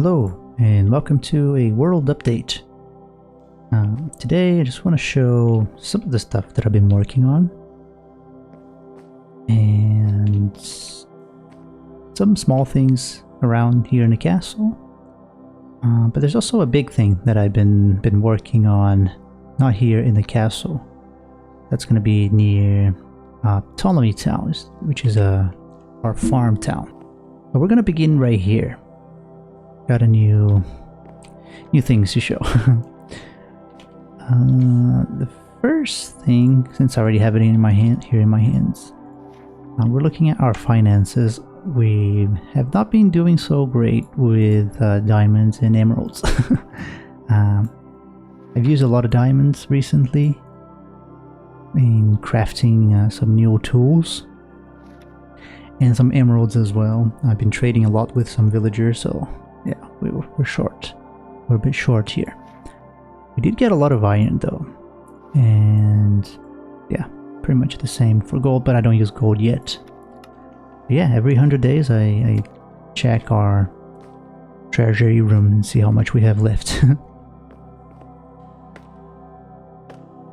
Hello and welcome to a world update. Today I just want to show some of the stuff that I've been working on and some small things around here in the castle. But there's also a big thing that I've been working on, not here in the castle. That's going to be near Ptolemy Town, which is our farm town. But we're going to begin right here. Got a new things to show. The first thing, since I already have it in my hands, we're looking at our finances. We have not been doing so great with diamonds and emeralds. I've used a lot of diamonds recently in crafting some new tools, and some emeralds as well. I've been trading a lot with some villagers, so yeah, we're short. We're a bit short here. We did get a lot of iron though, and yeah, pretty much the same for gold, but I don't use gold yet. But yeah, every 100 days I check our treasury room and see how much we have left.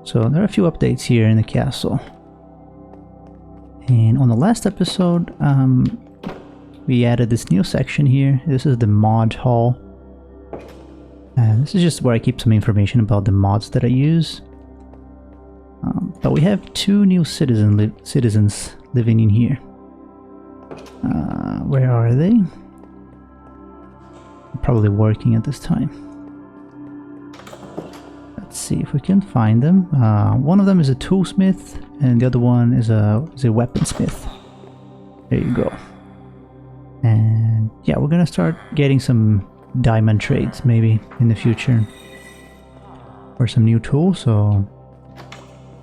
So there are a few updates here in the castle. And on the last episode, we added this new section here. This is the mod hall. And this is just where I keep some information about the mods that I use. But we have two new citizens living in here. Where are they? Probably working at this time. Let's see if we can find them. One of them is a toolsmith, and the other one is a weaponsmith. There you go. And yeah, we're gonna start getting some diamond trades maybe in the future for some new tools. So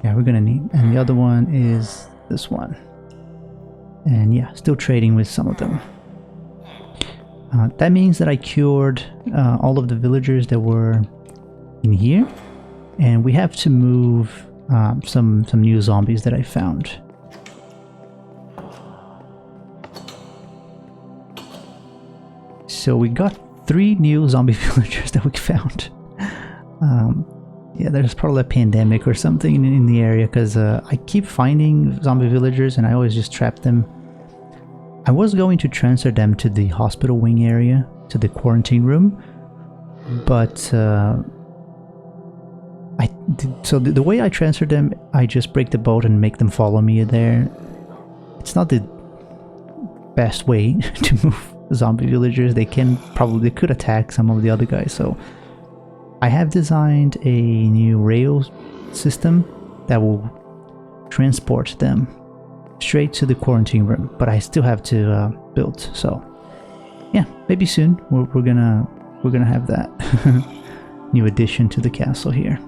yeah, we're gonna need. And the other one is this one. And yeah, still trading with some of them. That means that I cured all of the villagers that were in here, and we have to move some new zombies that I found. So we got 3 new zombie villagers that we found. Yeah, there's probably a pandemic or something in the area, because I keep finding zombie villagers and I always just trap them. I was going to transfer them to the hospital wing area, to the quarantine room, but so the way I transfer them, I just break the boat and make them follow me there. It's not the best way to move zombie villagers. They could attack some of the other guys, so I have designed a new rail system that will transport them straight to the quarantine room, but I still have to build. So yeah, maybe soon we're gonna have that new addition to the castle here.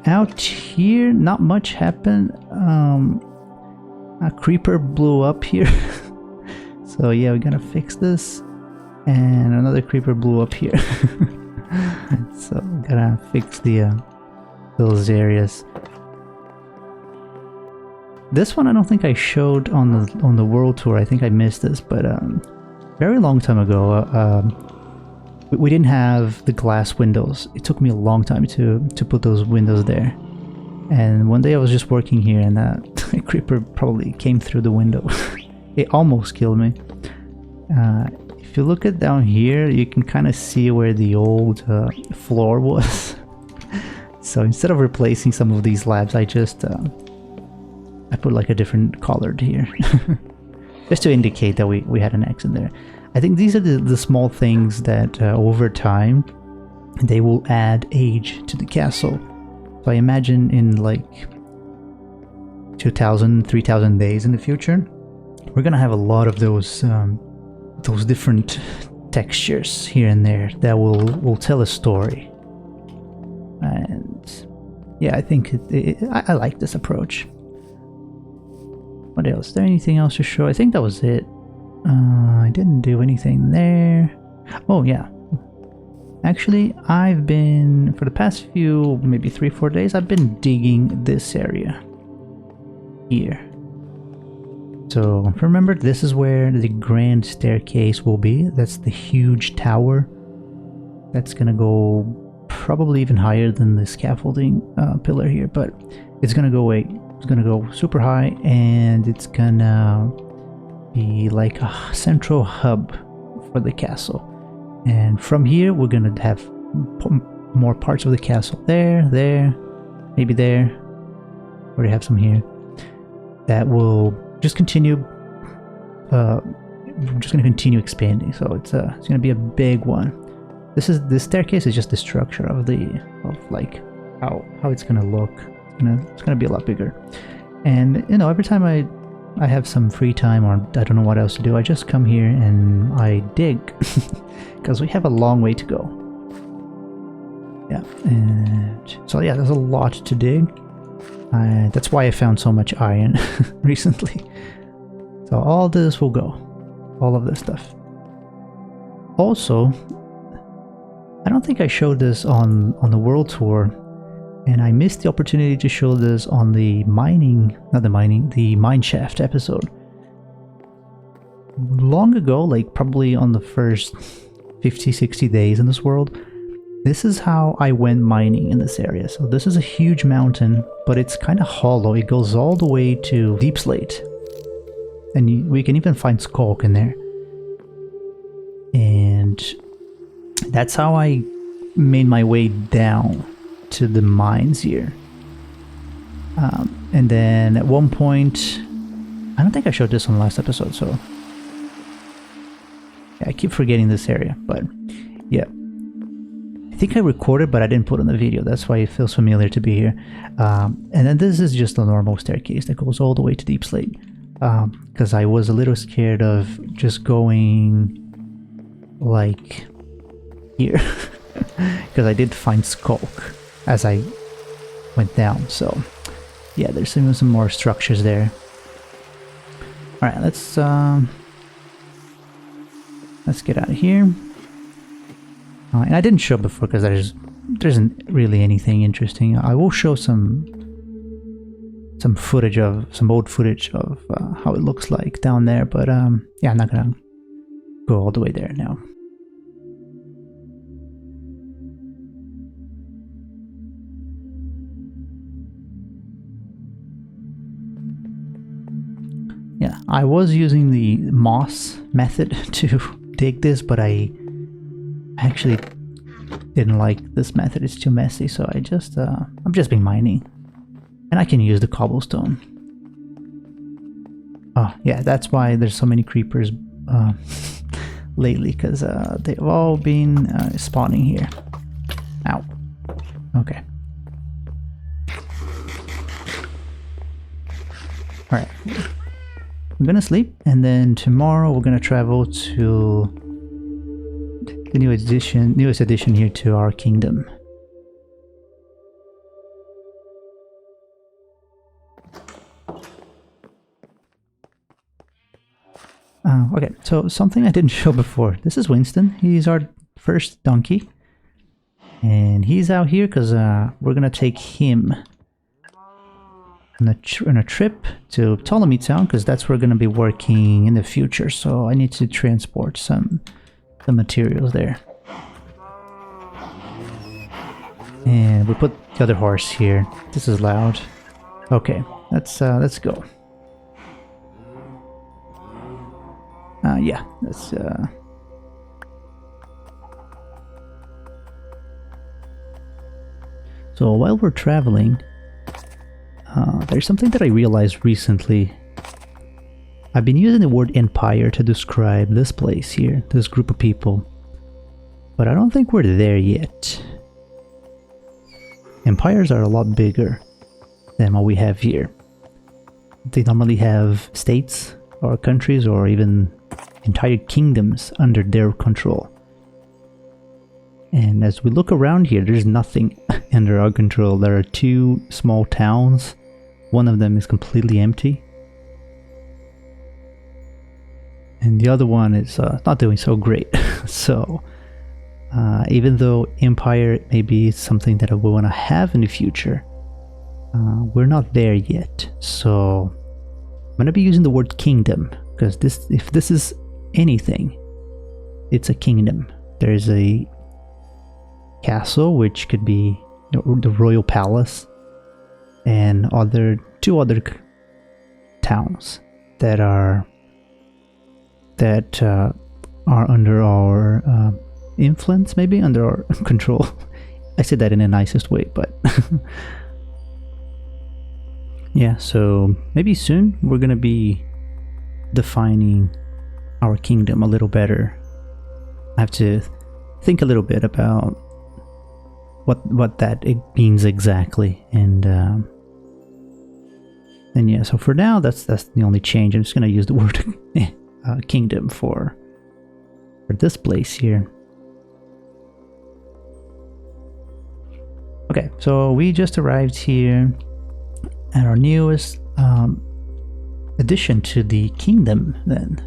Out here, not much happened. A creeper blew up here. So yeah, we're gonna fix this. And another creeper blew up here. So we're gonna fix those areas. This one I don't think I showed on the world tour. I think I missed this, but very long time ago, we didn't have the glass windows. It took me a long time to put those windows there. And one day I was just working here, and that creeper probably came through the window. It almost killed me. If you look at down here, you can kind of see where the old floor was. So instead of replacing some of these slabs, I just I put like a different color here, just to indicate that we had an exit there. I think these are the small things that over time they will add age to the castle. So I imagine in like 2,000, 3,000 days in the future, we're gonna have a lot of those different textures here and there that will tell a story. And yeah, I think I like this approach. What else? Is there anything else to show? I think that was it. I didn't do anything there. Oh yeah. Actually, I've been, for the past few, maybe 3-4 days, I've been digging this area here. So remember, this is where the grand staircase will be. That's the huge tower. That's gonna go probably even higher than the scaffolding pillar here, but it's gonna go away. It's gonna go super high, and it's gonna be like a central hub for the castle. And from here, we're gonna have more parts of the castle. There, maybe there. Already have some here. That will just continue. We're just gonna continue expanding. So it's gonna be a big one. This staircase is just the structure of like how it's gonna look. It's gonna be a lot bigger. And you know, every time I have some free time or I don't know what else to do, I just come here and I dig because we have a long way to go. Yeah, and so yeah, there's a lot to dig. That's why I found so much iron recently. So all this will go, all of this stuff. Also, I don't think I showed this on the world tour, and I missed the opportunity to show this on the the mineshaft episode. Long ago, like probably on the first 50-60 days in this world, this is how I went mining in this area. So this is a huge mountain, but it's kind of hollow. It goes all the way to deep slate. And we can even find skulk in there. And that's how I made my way down to the mines here. And then at one point, I don't think I showed this on the last episode, so yeah, I keep forgetting this area, but yeah. I think I recorded, but I didn't put on the video. That's why it feels familiar to be here. And then this is just a normal staircase that goes all the way to deep slate. Because I was a little scared of just going like here. Because I did find skulk as I went down. So yeah, there's even some more structures there. Alright, let's get out of here. And I didn't show before because there isn't really anything interesting. I will show some footage of some old footage of how it looks like down there, but yeah, I'm not gonna go all the way there now. Yeah, I was using the moss method to dig this, but I actually didn't like this method. It's too messy, so I'm just been mining, and I can use the cobblestone. Oh yeah, that's why there's so many creepers lately, because they've all been spawning here. Ow. Okay. All right. I'm gonna sleep, and then tomorrow we're gonna travel to the newest addition here to our kingdom. Okay, so something I didn't show before. This is Winston. He's our first donkey, and he's out here because we're gonna take him on a trip to Ptolemy Town, because that's where we're gonna be working in the future. So I need to transport some materials there. And we put the other horse here. This is loud. Okay, let's go. Yeah, let's So while we're traveling, there's something that I realized recently. I've been using the word empire to describe this place here, this group of people, but I don't think we're there yet. Empires are a lot bigger than what we have here. They normally have states or countries or even entire kingdoms under their control. And as we look around here, there's nothing under our control. There are 2 small towns. One of them is completely empty. And the other one is not doing so great. So even though empire may be something that we want to have in the future, we're not there yet. So I'm gonna be using the word kingdom because if this is anything, it's a kingdom. There's a castle, which could be the royal palace, and two other towns that are under our influence, maybe under our control. I said that in the nicest way, but yeah, so maybe soon we're gonna be defining our kingdom a little better. I have to think a little bit about what that it means exactly, and yeah, so for now that's the only change. I'm just gonna use the word kingdom for this place here. Okay, so we just arrived here at our newest addition to the kingdom then.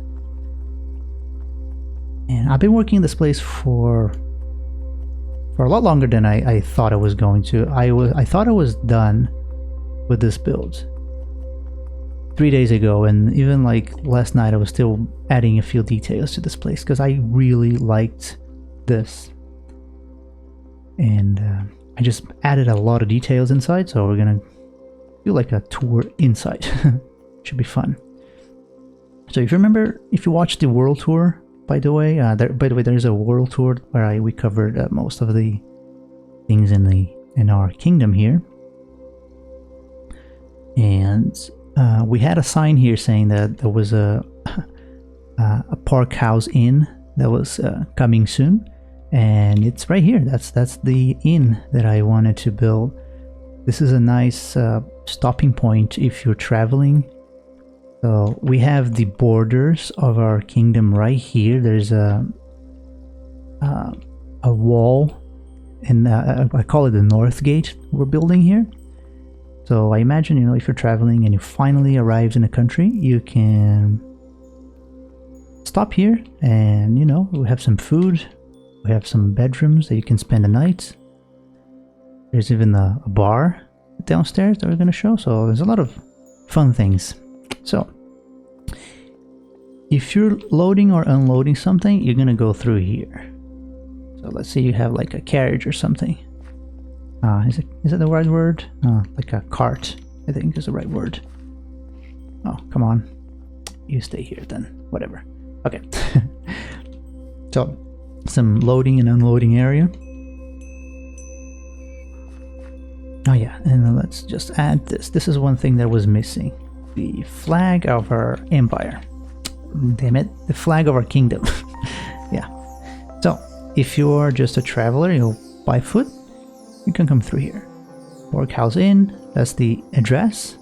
And I've been working in this place for a lot longer than I thought I was going to. I thought I was done with this build 3 days ago, and even like last night I was still adding a few details to this place because I really liked this. And I just added a lot of details inside, so we're gonna do like a tour inside. Should be fun. So if you remember, if you watched the world tour, by the way, there's a world tour where we covered most of the things in our kingdom here, and we had a sign here saying that there was a Park House Inn that was coming soon, and it's right here. That's the inn that I wanted to build. This is a nice stopping point if you're traveling. So we have the borders of our kingdom right here. There's a wall, and I call it the North Gate we're building here. So I imagine, you know, if you're traveling and you finally arrived in a country, you can stop here and, you know, we have some food, we have some bedrooms that you can spend the night. There's even a bar downstairs that we're going to show. So there's a lot of fun things. So if you're loading or unloading something, you're going to go through here. So let's say you have like a carriage or something. Is it the right word? Like a cart, I think is the right word. Oh, come on. You stay here then. Whatever. Okay. So, some loading and unloading area. Oh yeah, and let's just add this. This is one thing that was missing. The flag of our empire. Damn it. The flag of our kingdom. Yeah. So, if you're just a traveler, you'll by foot, you can come through here. Workhouse Inn, that's the address.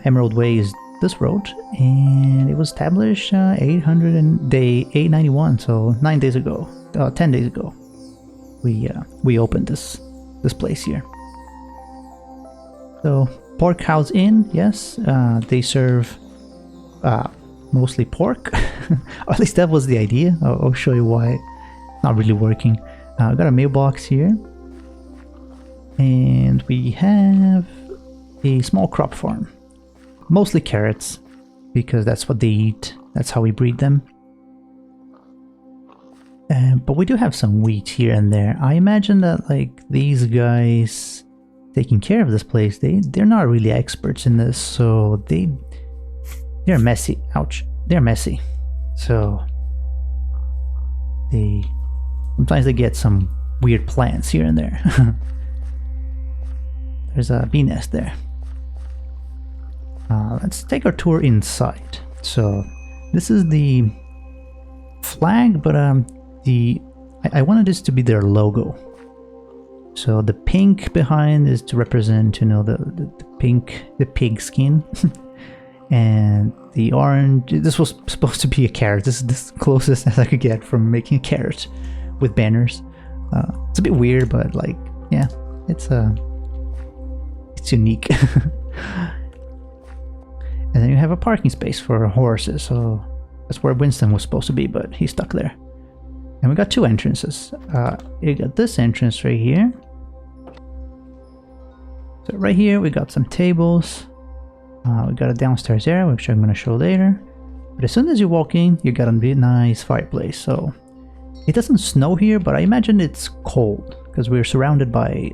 Emerald Way is this road, and it was established 891, so 9 days ago, 10 days ago. We opened this place here. So Porkhouse Inn, yes, they serve mostly pork, or at least that was the idea. I'll show you why it's not really working. I've got a mailbox here. And we have a small crop farm, mostly carrots, because that's what they eat. That's how we breed them. But we do have some wheat here and there. I imagine that like these guys taking care of this place, they're not really experts in this, so they're messy. Ouch, they're messy. So sometimes they get some weird plants here and there. There's a bee nest there. Let's take our tour inside. So this is the flag, but I wanted this to be their logo. So the pink behind is to represent, you know, the pig skin, and the orange. This was supposed to be a carrot. This is the closest as I could get from making a carrot with banners. It's a bit weird, but like, yeah, it's unique. And then you have a parking space for horses, so that's where Winston was supposed to be, but he's stuck there. And we got two entrances. You got this entrance right here. So right here we got some tables. We got a downstairs area, which I'm going to show later. But as soon as you walk in, you got a really nice fireplace. So it doesn't snow here, but I imagine it's cold because we're surrounded by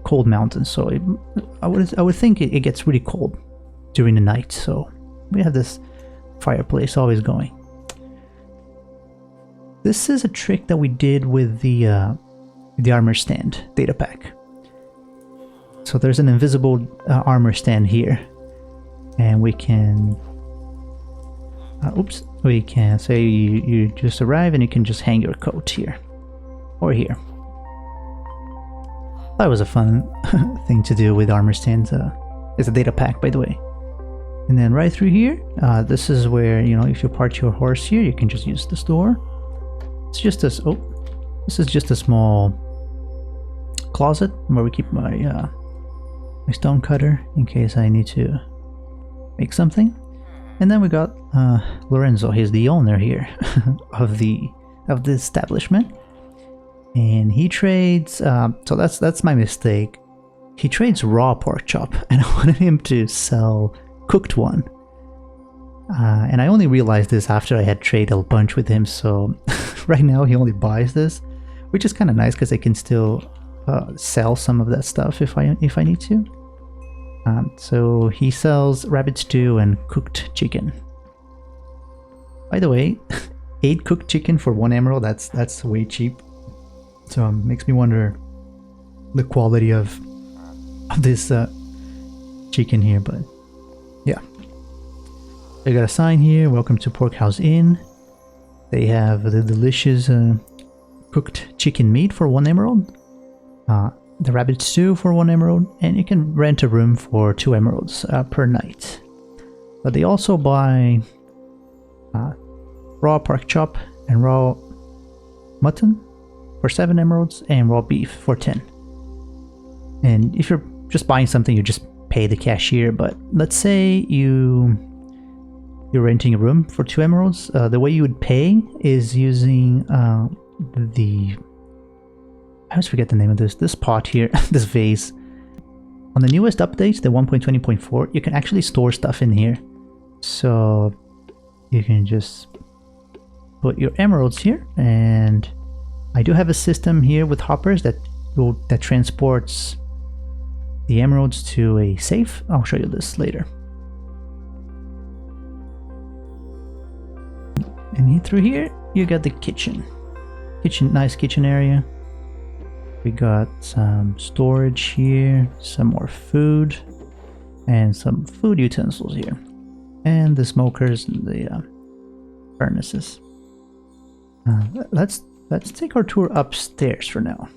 cold mountains. So I would think it gets really cold during the night. So we have this fireplace always going. This is a trick that we did with the armor stand data pack. So there's an invisible armor stand here, and we can we can say you just arrive and you can just hang your coat here or here. That was a fun thing to do with armor stands. It's a data pack, by the way. And then right through here, this is where, you know, if you park your horse here, you can just use this door. It's just this. Oh, this is just a small closet where we keep my my stone cutter in case I need to make something. And then we got Lorenzo. He's the owner here of the establishment, and he trades. So that's my mistake. He trades raw pork chop, and I wanted him to sell cooked one. And I only realized this after I had traded a bunch with him. So right now he only buys this, which is kind of nice because I can still sell some of that stuff if I need to. So he sells rabbit stew and cooked chicken. By the way, 8 cooked chicken for 1 emerald. That's way cheap. So it makes me wonder the quality of this chicken here. But yeah, I got a sign here. Welcome to Porkhouse Inn. They have the delicious cooked chicken meat for 1 emerald. The rabbit stew for 1 emerald, and you can rent a room for 2 emeralds per night. But they also buy raw pork chop and raw mutton for 7 emeralds and raw beef for 10. And if you're just buying something, you just pay the cashier. But let's say you're renting a room for 2 emeralds. The way you would pay is using I always forget the name of this pot here, this vase. On the newest updates, the 1.20.4, you can actually store stuff in here. So you can just put your emeralds here, and I do have a system here with hoppers that transports the emeralds to a safe. I'll show you this later. And through here, you got the kitchen. Nice kitchen area. We got some storage here, some more food, and some food utensils here, and the smokers and the furnaces. Let's take our tour upstairs for now.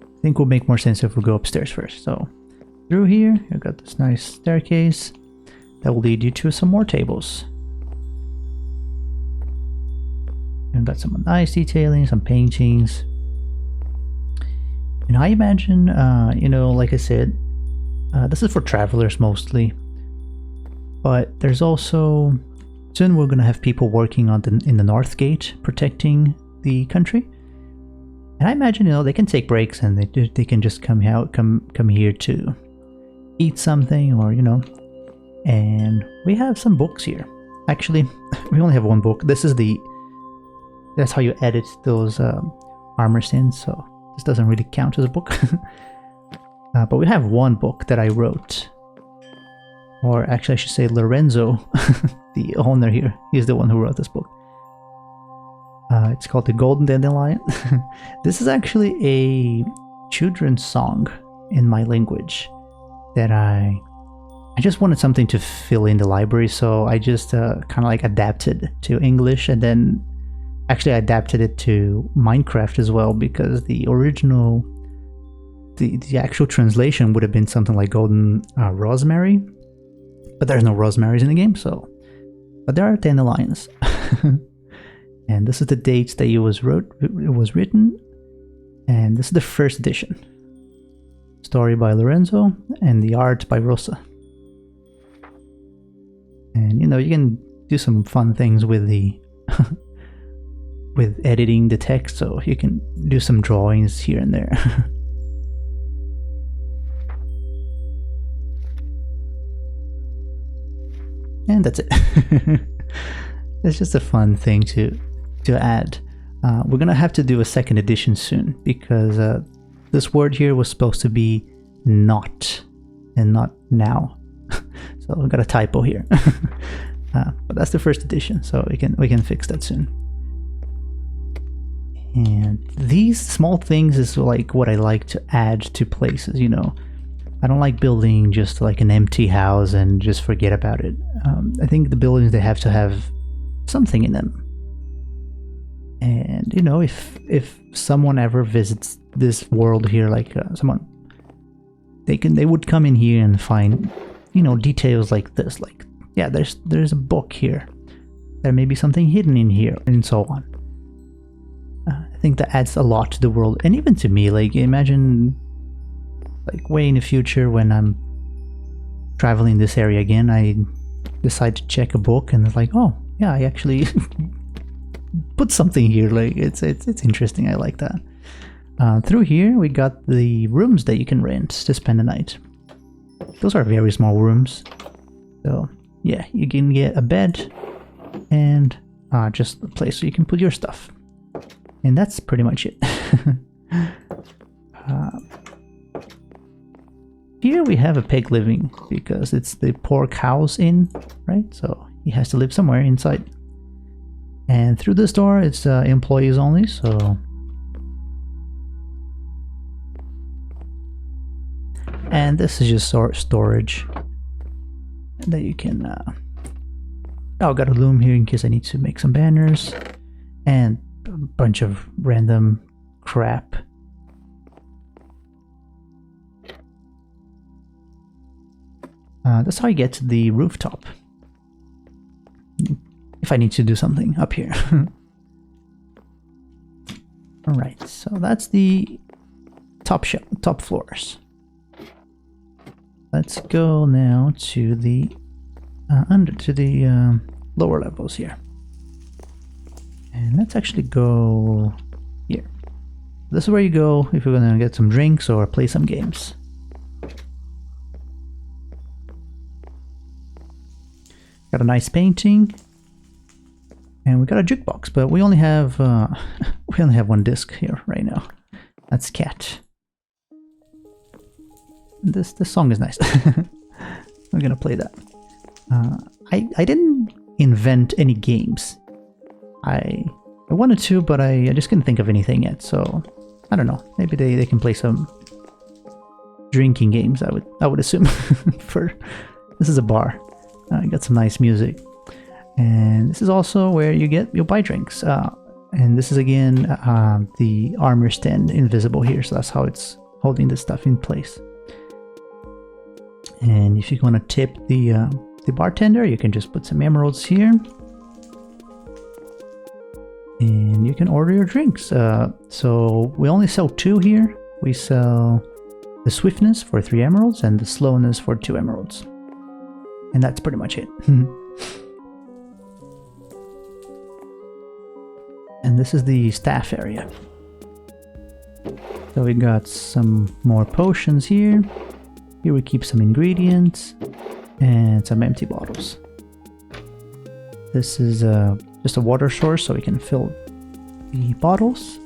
I think it will make more sense if we go upstairs first. So through here, you've got this nice staircase that will lead you to some more tables. You've got some nice detailing, some paintings. And I imagine, you know, like I said, this is for travelers mostly. But there's also, soon we're going to have people working in the North Gate, protecting the country. And I imagine, you know, they can take breaks and they can just come here to eat something, or, you know. And we have some books here. Actually, we only have 1 book. That's how you edit those armor stands. So this doesn't really count as a book. But we have 1 book that I wrote. Or actually I should say Lorenzo, the owner here. He's the one who wrote this book. It's called The Golden Dandelion. This is actually a children's song in my language that I just wanted something to fill in the library, so I just kind of like adapted to English, and then actually I adapted it to Minecraft as well, because the original, the actual translation would have been something like Golden Rosemary, but there's no rosemaries in the game, so, but there are dandelions. And this is the dates that it was written, and this is the first edition. Story by Lorenzo and the art by Rosa. And you know, you can do some fun things with the with editing the text, so you can do some drawings here and there. And that's it. It's just a fun thing to add. We're gonna have to do a second edition soon because this word here was supposed to be not and not now. So we got a typo here. But that's the first edition, so we can fix that soon. And these small things is like what I like to add to places, you know. I don't like building just like an empty house and just forget about it. I think the buildings, they have to have something in them. And you know, if someone ever visits this world here, like someone, they would come in here and find, you know, details like this, like, yeah, there's a book here, there may be something hidden in here, and so on. I think that adds a lot to the world, and even to me. Like, imagine, like, way in the future when I'm traveling this area again, I decide to check a book, and it's like, oh yeah, I actually put something here. Like, it's interesting. I like that. Through here we got the rooms that you can rent to spend the night. Those are very small rooms, so yeah, you can get a bed and just a place so you can put your stuff. And that's pretty much it. Here we have a pig living because it's the pork house inn, right? So he has to live somewhere inside. And through this door, it's employees only, so... And this is just storage that you can... Oh, got a loom here in case I need to make some banners. And a bunch of random crap. That's how you get to the rooftop. If I need to do something up here. Alright, so that's the top floors. Let's go now to the lower levels here. And let's actually go here. This is where you go if you're gonna get some drinks or play some games. Got a nice painting, and we got a jukebox, but we only have one disc here right now. That's Cat. This song is nice. We're gonna play that. I didn't invent any games. I wanted to, but I just couldn't think of anything yet. So I don't know. Maybe they can play some drinking games. I would assume. This is a bar. Got some nice music, and this is also where you'll buy drinks. And this is again the armor stand invisible here, so that's how it's holding this stuff in place. And if you want to tip the bartender, you can just put some emeralds here, and you can order your drinks. So we only sell 2 here. We sell the swiftness for 3 emeralds and the slowness for 2 emeralds. And that's pretty much it. And this is the staff area. So we got some more potions here. Here we keep some ingredients and some empty bottles. This is just a water source so we can fill the bottles.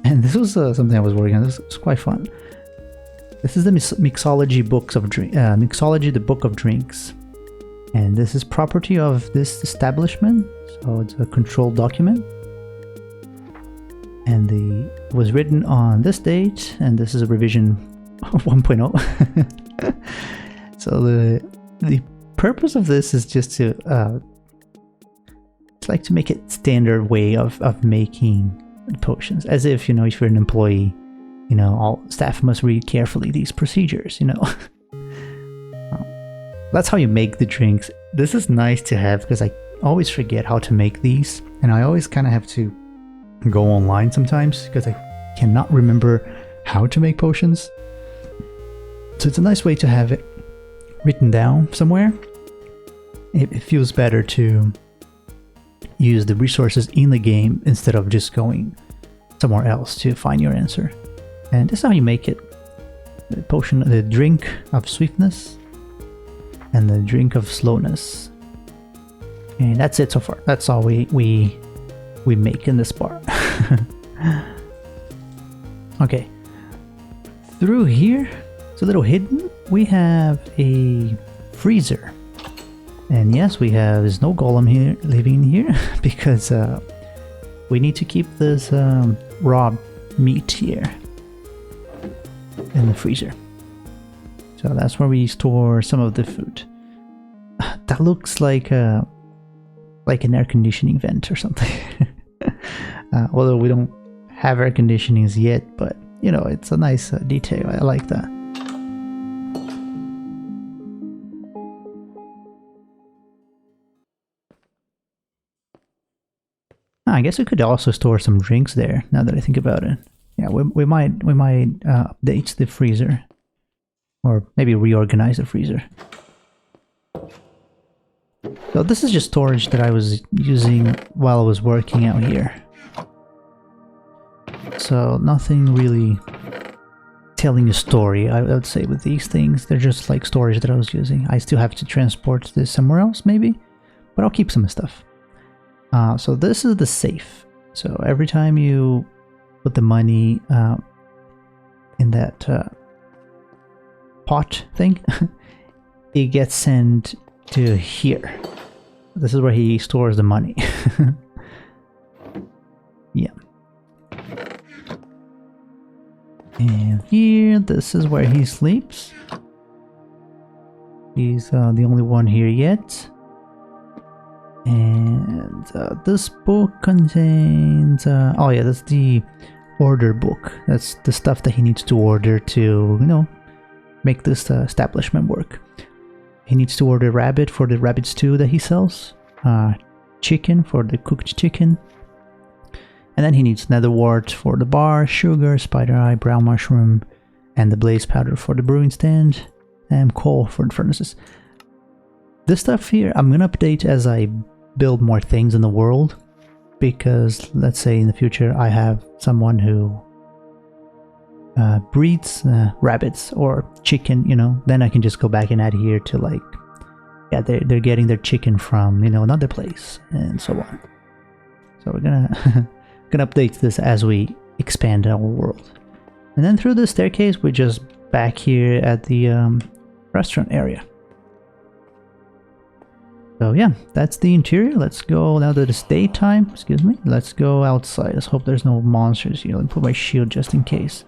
And this was something I was working on. This was quite fun. This is the mixology books of mixology, the book of drinks. And this is property of this establishment, so it's a controlled document. And it was written on this date, and this is a revision 1.0. So the purpose of this is just to it's like to make it standard way of making potions, as if, you know, if you're an employee, you know, all staff must read carefully these procedures, you know. That's how you make the drinks. This is nice to have because I always forget how to make these, and I always kind of have to go online sometimes because I cannot remember how to make potions. So it's a nice way to have it written down somewhere. It feels better to use the resources in the game instead of just going somewhere else to find your answer. And this is how you make it. The potion, the drink of sweetness, and the drink of slowness. And that's it so far. That's all we make in this bar. Okay. Through here, it's a little hidden. We have a freezer. And yes, we have a snow golem here living here because we need to keep this raw meat here in the freezer. So that's where we store some of the food. That looks like an air conditioning vent or something. Although we don't have air conditionings yet, but you know, it's a nice detail. I like that. I guess we could also store some drinks there, now that I think about it. Yeah, we might update the freezer. Or maybe reorganize the freezer. So this is just storage that I was using while I was working out here. So nothing really telling a story, I would say, with these things. They're just like storage that I was using. I still have to transport this somewhere else, maybe. But I'll keep some stuff. So this is the safe. So every time you put the money in that pot thing, it gets sent to here. This is where he stores the money. Yeah. And here, this is where he sleeps. He's the only one here yet. And this book contains... oh yeah, that's the order book. That's the stuff that he needs to order to, you know, make this establishment work. He needs to order rabbit for the rabbit stew that he sells. Chicken for the cooked chicken. And then he needs nether wart for the bar, sugar, spider eye, brown mushroom, and the blaze powder for the brewing stand, and coal for the furnaces. This stuff here, I'm gonna update as I build more things in the world, because let's say in the future I have someone who breeds rabbits or chicken, you know, then I can just go back and add here to like, yeah, they're getting their chicken from, you know, another place and so on. So we're gonna gonna update this as we expand our world. And then through the staircase, we're just back here at the restaurant area. So yeah, that's the interior. Let's go, now that it's daytime, excuse me, let's go outside. Let's hope there's no monsters here. Let me put my shield just in case.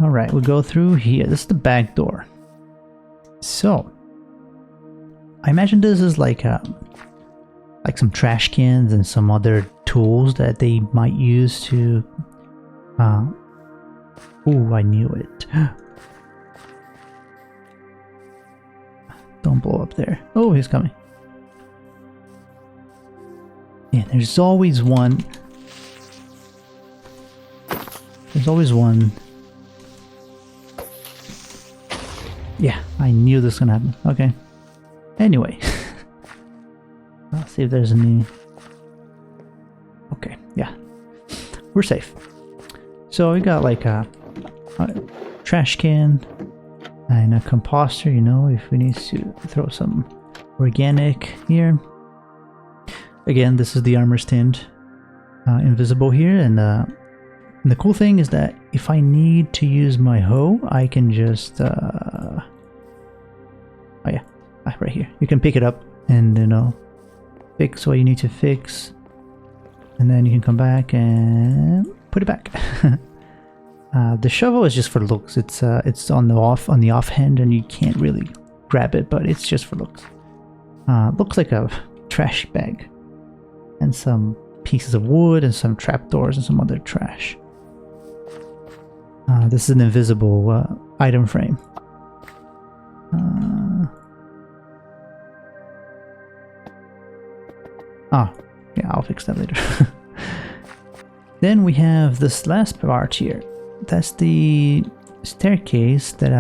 Alright, we'll go through here. This is the back door. So, I imagine this is like some trash cans and some other tools that they might use to... Ooh, I knew it. Don't blow up there. Oh, he's coming. Yeah, there's always one. There's always one. Yeah, I knew this was gonna happen. Okay. Anyway. I'll see if there's any... Okay, yeah. We're safe. So we got like a trash can and a composter, you know, if we need to throw some organic here. Again, this is the armor stand, invisible here, and the cool thing is that if I need to use my hoe, I can just oh yeah, right here. You can pick it up and, you know, fix what you need to fix, and then you can come back and put it back. The shovel is just for looks. It's on the off hand, and you can't really grab it, but it's just for looks. Looks like a trash bag, and some pieces of wood, and some trapdoors, and some other trash. This is an invisible item frame. Yeah, I'll fix that later. Then we have this last part here. That's the staircase that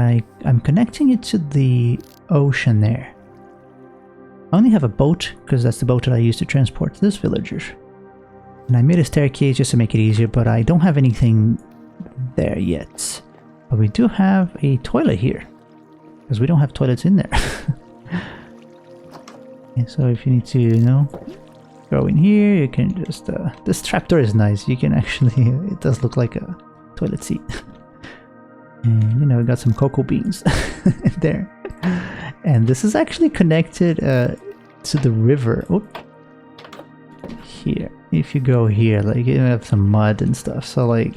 I'm connecting it to the ocean there. I only have a boat because that's the boat that I use to transport this villager. And I made a staircase just to make it easier, but I don't have anything there yet. But we do have a toilet here, because we don't have toilets in there. And so if you need to, you know, go in here, you can just... this trapdoor is nice. You can actually... it does look like a toilet seat. And, you know, we got some cocoa beans there. And this is actually connected to the river. Oop. Here. If you go here, like, you have some mud and stuff. So, like...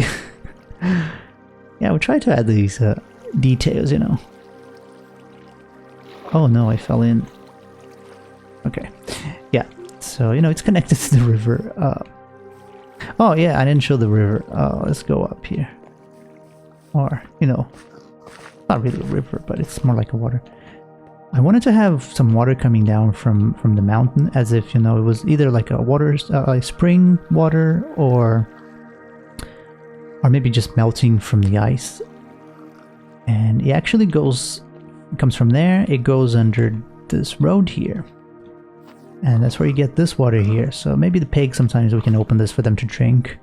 yeah, we'll try to add these details, you know. Oh no, I fell in. Okay. Yeah, so, you know, it's connected to the river. Oh yeah, I didn't show the river. Let's go up here. Or, you know, not really a river, but it's more like a water. I wanted to have some water coming down from the mountain, as if, you know, it was either like a water, like spring water, or maybe just melting from the ice. And it actually comes from there, it goes under this road here. And that's where you get this water here. So maybe the pigs, sometimes we can open this for them to drink.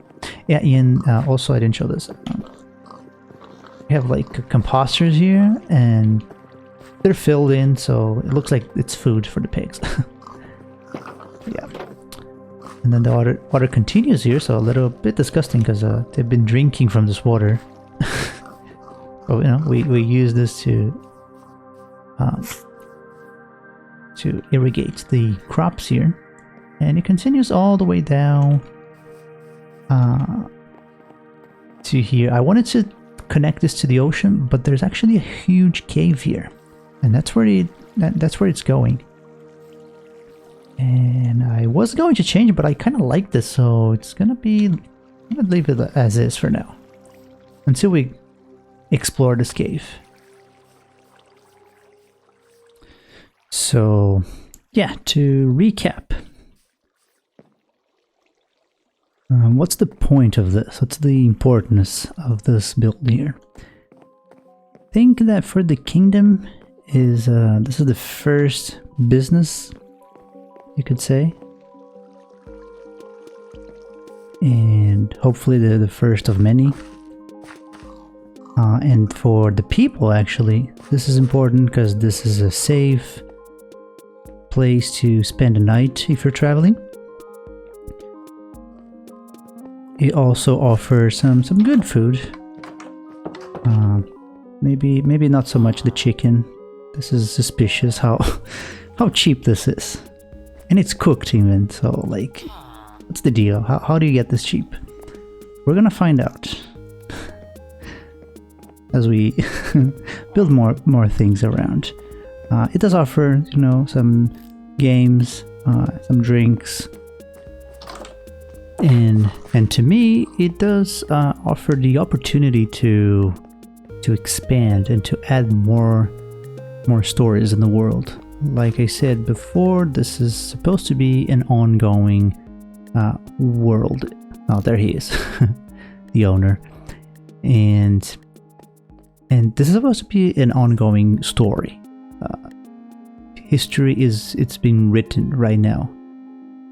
Yeah, Ian, also I didn't show this. We have like composters here, and they're filled in, so it looks like it's food for the pigs. Yeah. And then the water continues here, so a little bit disgusting because they've been drinking from this water. But, you know, we use this to irrigate the crops here. And it continues all the way down to here. I wanted to connect this to the ocean, but there's actually a huge cave here, and that's where it's going. And I was going to change it, but I kind of like this, so it's gonna be... I'm gonna leave it as is for now until we explore this cave. So yeah, to recap, what's the point of this? What's the importance of this build here? I think that for the kingdom is this is the first business, you could say, and hopefully the first of many. And for the people, actually, this is important because this is a safe place to spend a night if you're traveling. It also offers some good food. Maybe not so much the chicken. This is suspicious how cheap this is, and it's cooked even. So, like, what's the deal? How do you get this cheap? We're gonna find out as we build more things around. It does offer, you know, some games, some drinks. And to me, it does offer the opportunity to expand and to add more stories in the world. Like I said before, this is supposed to be an ongoing world. Oh, there he is, the owner, and this is supposed to be an ongoing story. History it's being written right now,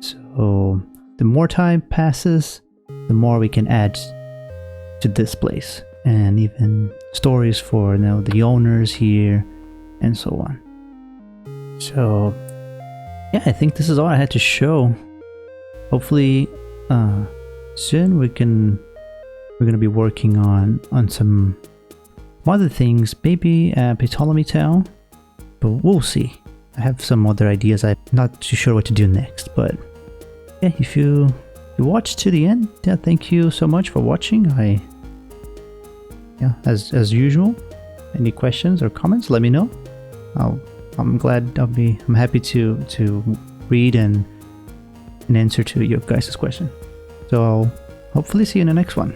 so the more time passes, the more we can add to this place, and even stories for, you know, the owners here and so on. So yeah, I think this is all I had to show. Hopefully soon we're gonna be working on some other things, maybe Ptolemy Town, but we'll see. I have some other ideas. I'm not too sure what to do next, but yeah, if you watched to the end, yeah, thank you so much for watching. Yeah, as usual, any questions or comments, let me know. I'm happy to read and answer to your guys' question. So I'll hopefully see you in the next one.